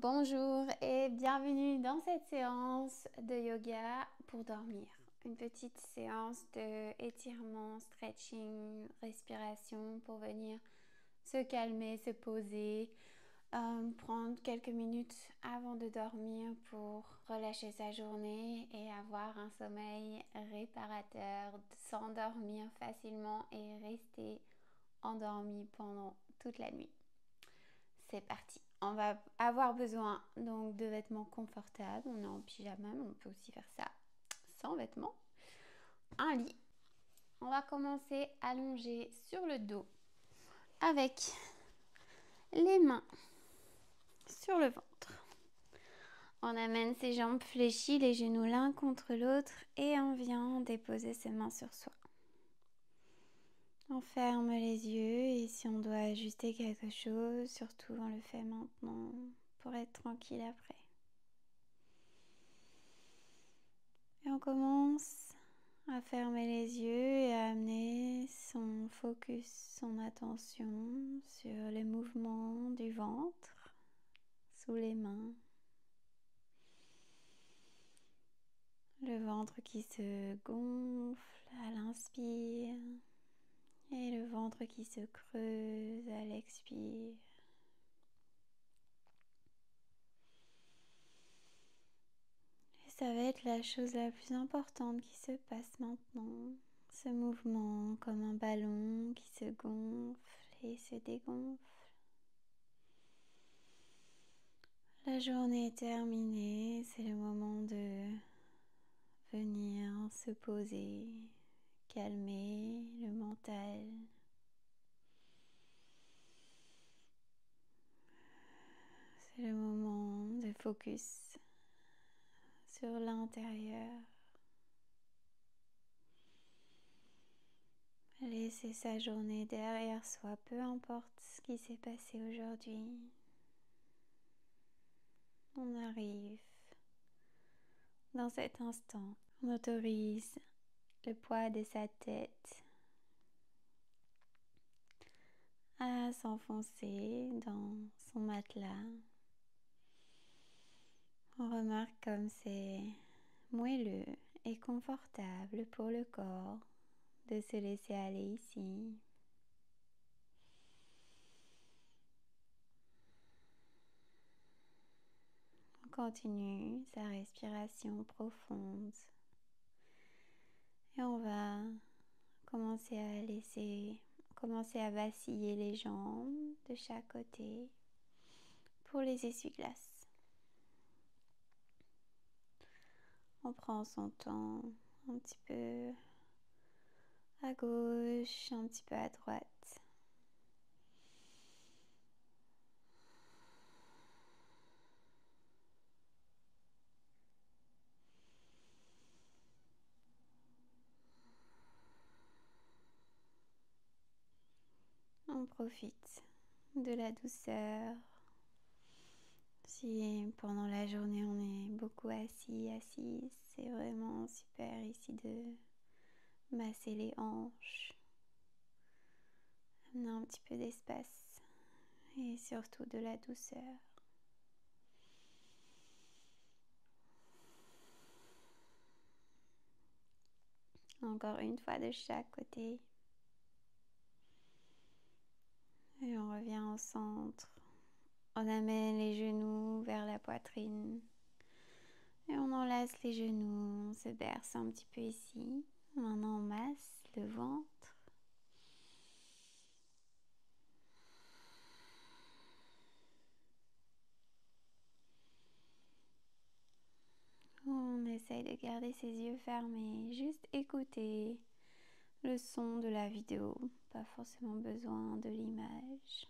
Bonjour et bienvenue dans cette séance de yoga pour dormir. Une petite séance de étirement, stretching, respiration pour venir se calmer, se poser, prendre quelques minutes avant de dormir pour relâcher sa journée et avoir un sommeil réparateur, s'endormir facilement et rester endormi pendant toute la nuit. C'est parti. On va avoir besoin donc de vêtements confortables. On est en pyjama, mais on peut aussi faire ça sans vêtements. Un lit. On va commencer allongé sur le dos avec les mains sur le ventre. On amène ses jambes fléchies, les genoux l'un contre l'autre et on vient déposer ses mains sur soi. On ferme les yeux et si on doit ajuster quelque chose, surtout on le fait maintenant pour être tranquille après. Et on commence à fermer les yeux et à amener son focus, son attention sur les mouvements du ventre, sous les mains. Le ventre qui se gonfle à l'inspire et le ventre qui se creuse à l'expire. Et ça va être la chose la plus importante qui se passe maintenant. Ce mouvement comme un ballon qui se gonfle et se dégonfle. La journée est terminée, c'est le moment de venir se poser, calmer le mental. C'est le moment de focus sur l'intérieur. Laisser sa journée derrière soi, peu importe ce qui s'est passé aujourd'hui. On arrive dans cet instant. On autorise le poids de sa tête à s'enfoncer dans son matelas. On remarque comme c'est moelleux et confortable pour le corps de se laisser aller ici. On continue sa respiration profonde et on va commencer à vaciller les jambes de chaque côté pour les essuie-glaces. On prend son temps un petit peu à gauche, un petit peu à droite. On profite de la douceur. Si pendant la journée on est beaucoup assis, assise, c'est vraiment super ici de masser les hanches, amener un petit peu d'espace et surtout de la douceur. Encore une fois de chaque côté. Et on revient au centre. On amène les genoux vers la poitrine. Et on enlace les genoux, on se berce un petit peu ici. Maintenant on masse le ventre. On essaye de garder ses yeux fermés, juste écouter le son de la vidéo, pas forcément besoin de l'image.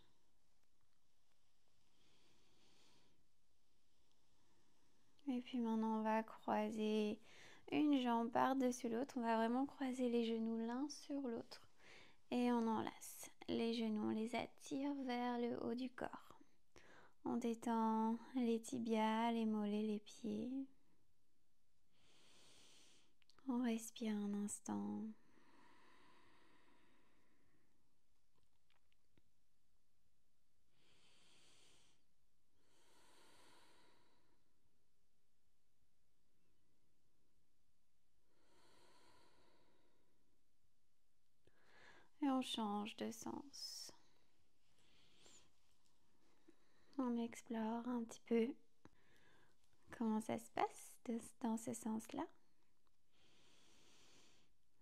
Et puis maintenant on va croiser une jambe par-dessus l'autre, on va vraiment croiser les genoux l'un sur l'autre et on enlace. Les genoux, on les attire vers le haut du corps. On détend les tibias, les mollets, les pieds. On respire un instant. on change de sens. On explore un petit peu comment ça se passe dans ce sens-là.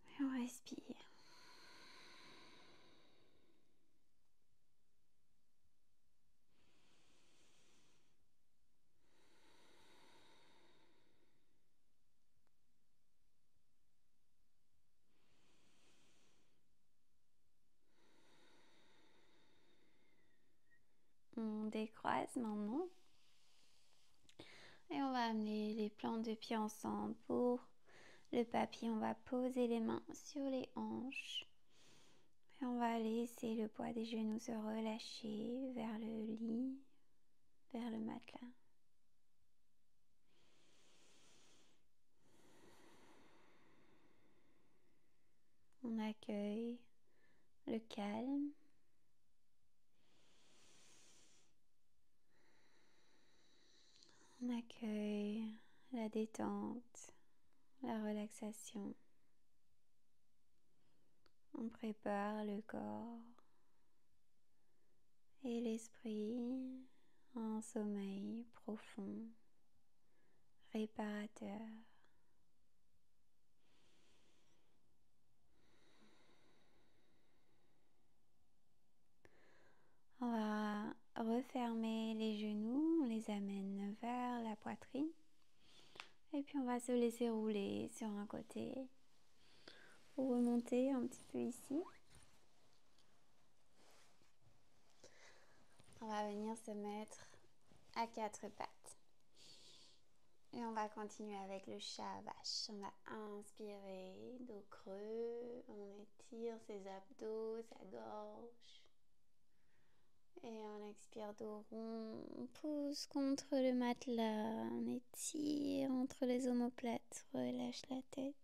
Et on respire. On décroise maintenant. Et on va amener les plantes de pied ensemble. Pour le papier, on va poser les mains sur les hanches. Et on va laisser le poids des genoux se relâcher vers le lit, vers le matelas. On accueille le calme. On accueille la détente, la relaxation. On prépare le corps et l'esprit en sommeil profond, réparateur. On va refermer les genoux, on les amène vers la poitrine. Et puis on va se laisser rouler sur un côté pour remonter un petit peu ici. On va venir se mettre à quatre pattes. Et on va continuer avec le chat vache. On va inspirer, dos creux, on étire ses abdos, sa gorge. Et on expire dos rond, on pousse contre le matelas, on étire entre les omoplates, relâche la tête.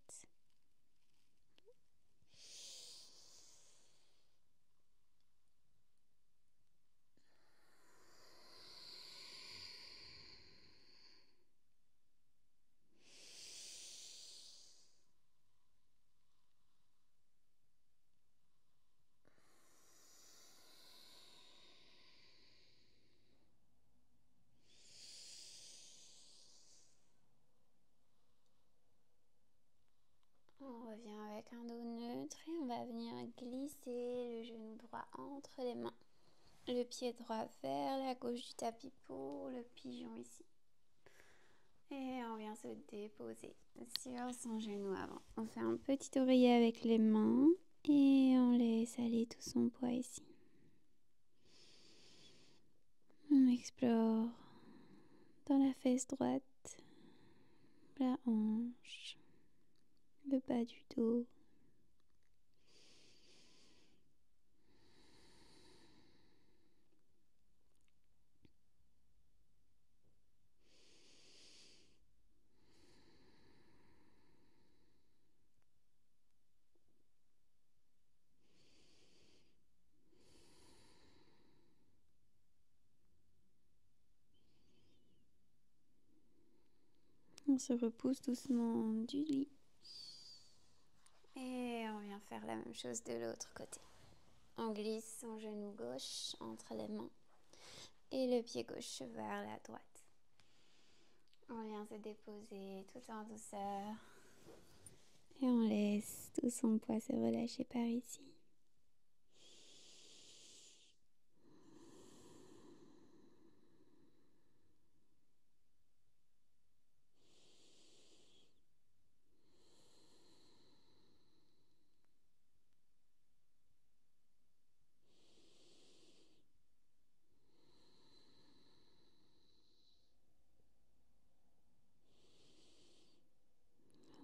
On revient avec un dos neutre et on va venir glisser le genou droit entre les mains. Le pied droit vers la gauche du tapis pour le pigeon ici. Et on vient se déposer sur son genou avant. On fait un petit oreiller avec les mains et on laisse aller tout son poids ici. On explore dans la fesse droite, la hanche, le bas du dos. On se repousse doucement du lit. Et on vient faire la même chose de l'autre côté. On glisse son genou gauche entre les mains et le pied gauche vers la droite. On vient se déposer tout en douceur. Et on laisse tout son poids se relâcher par ici.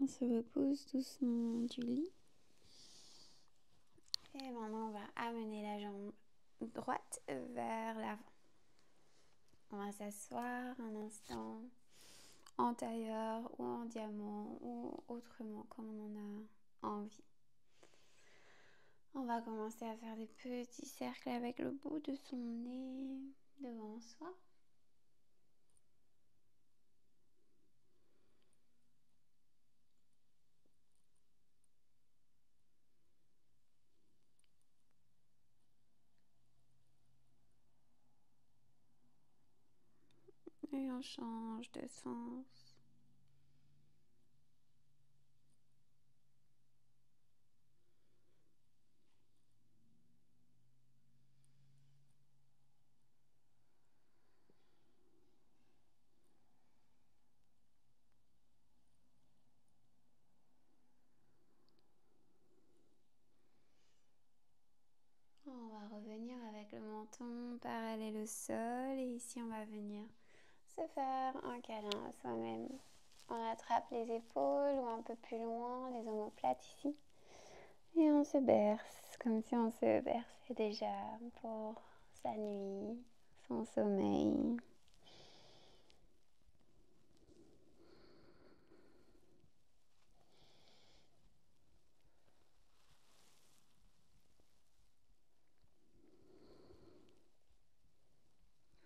On se repousse doucement du lit. Et maintenant, on va amener la jambe droite vers l'avant. On va s'asseoir un instant en tailleur ou en diamant ou autrement comme on en a envie. On va commencer à faire des petits cercles avec le bout de son nez devant soi. Et on change de sens. On va revenir avec le menton parallèle au sol et ici on va venir se faire un câlin à soi-même. On attrape les épaules ou un peu plus loin, les omoplates ici. Et on se berce comme si on se berçait déjà pour sa nuit, son sommeil.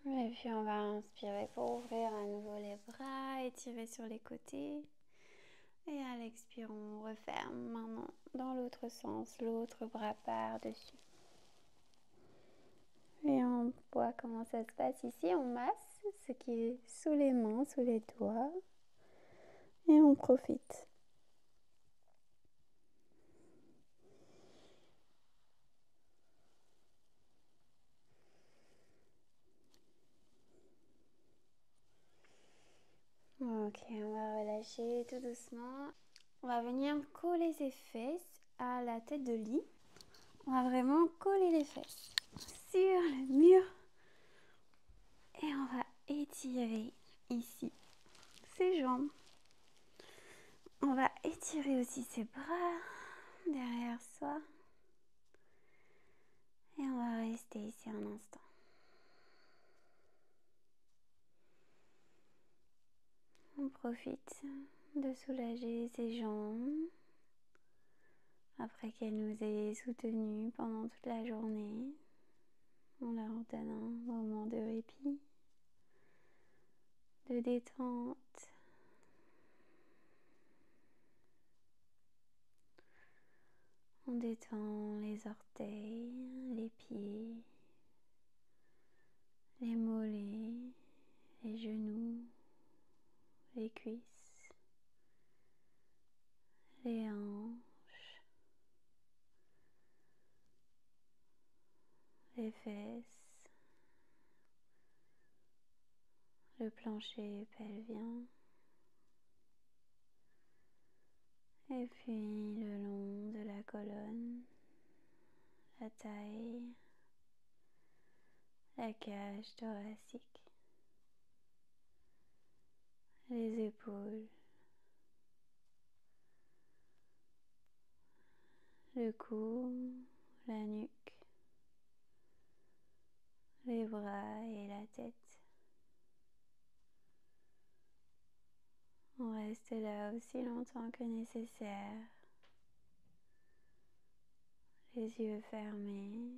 Et puis on va inspirer pour ouvrir à nouveau les bras, étirer sur les côtés. Et à l'expire, on referme maintenant dans l'autre sens, l'autre bras par-dessus. Et on voit comment ça se passe ici. On masse ce qui est sous les mains, sous les doigts. Et on profite. Ok, on va relâcher tout doucement. On va venir coller ses fesses à la tête de lit. On va vraiment coller les fesses sur le mur. Et on va étirer ici ses jambes. On va étirer aussi ses bras derrière soi. Et on va rester ici un instant. On profite de soulager ses jambes après qu'elles nous aient soutenus pendant toute la journée. On leur donne un moment de répit, de détente. On détend les orteils, les pieds, les mollets, les genoux, les cuisses, les hanches, les fesses, le plancher pelvien. Et puis le long de la colonne, la taille, la cage thoracique, les épaules, le cou, la nuque, les bras et la tête. On reste là aussi longtemps que nécessaire, les yeux fermés,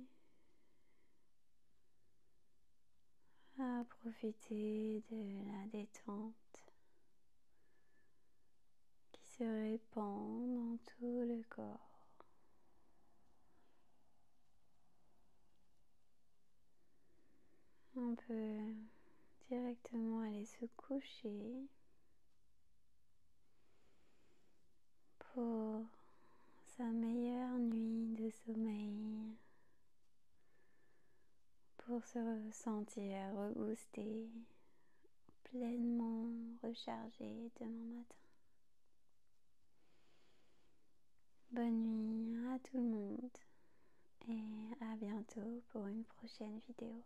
à profiter de la détente qui se répand dans tout le corps. On peut directement aller se coucher pour sa meilleure nuit de sommeil, pour se ressentir reboosté, pleinement rechargé demain matin. Bonne nuit à tout le monde et à bientôt pour une prochaine vidéo.